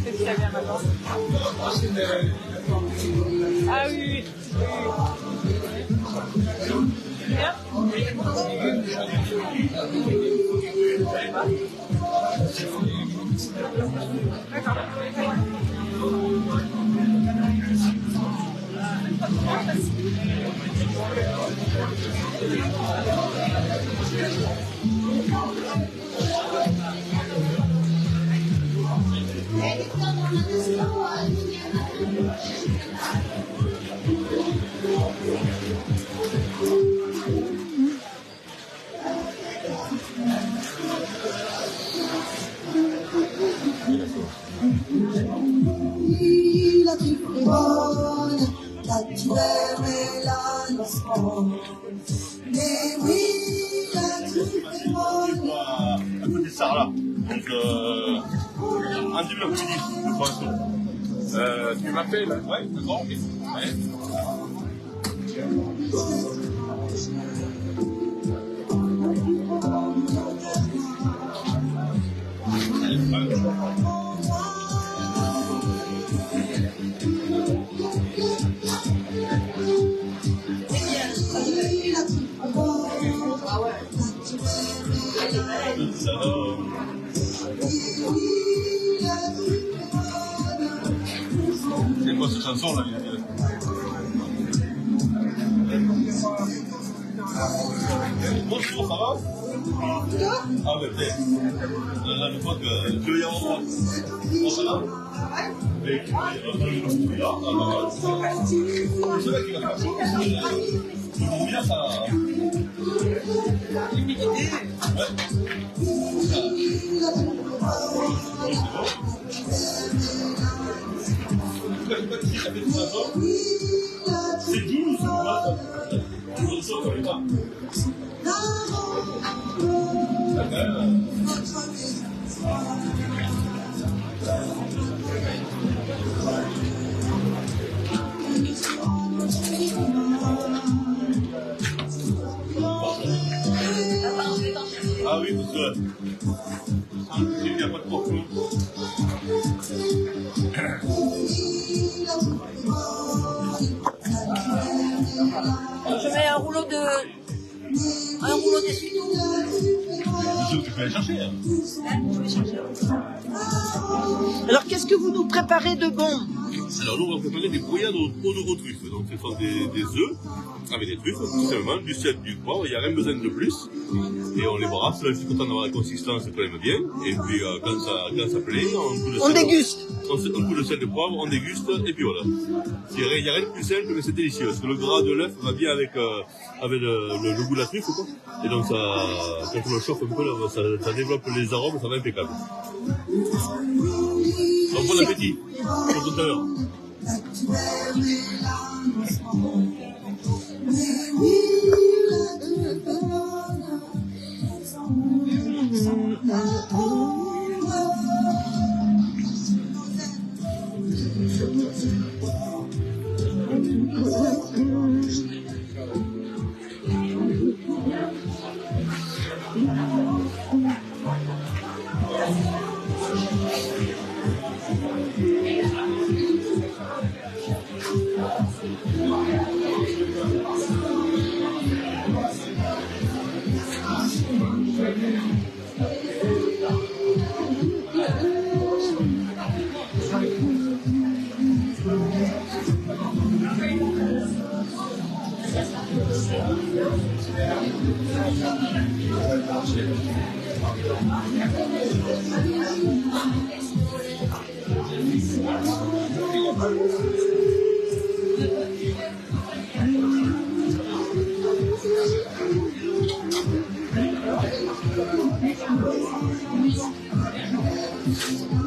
D: Qu'est-ce qu'il y a bien maintenant? Ah oui, oui. Bien.
N: La truffe est bonne, la tuère est là, mais oui, la truffe est bonne.
F: À côté de Sarlat. Donc, en début d'après-midi, je pense. Tu m'appelles? Ouais, d'accord, ok. Ouais. C'est quoi cette chanson là? Bonjour, ça va? Ah ben peut-être. La fois que je vais y avoir moi. Bon, ça va? Mais je suis là. C'est vrai qu'il va faire chaud. Je vous bien ça. L'humidité. Ouais. C'est doux, c'est pas ça. Je ne sais pas. Ah oui, parce que il n'y a pas de pourquoi.
G: Je mets un rouleau d'essuie-tout.
F: Tu peux aller chercher. Hein.
G: Alors qu'est-ce que vous nous préparez de bon?
F: Alors nous on va préparer des brouillades aux truffes. Donc ce sont des œufs avec des truffes, tout simplement, du sel, du poivre, il n'y a rien besoin de plus. Et on les brasse, là je suis content d'avoir la consistance qu'on aime bien. Et puis quand ça plaît, on
G: déguste.
F: Un coup de sel de poivre, on déguste, et puis voilà. Il n'y a rien de plus simple, mais c'est délicieux. Parce que le gras de l'œuf va bien avec le goût de la truffe, quoi. Et donc ça, quand on le chauffe un peu, là, ça développe les arômes, ça va impeccable. Donc bon appétit, pour tout à l'heure.
N: Thank you.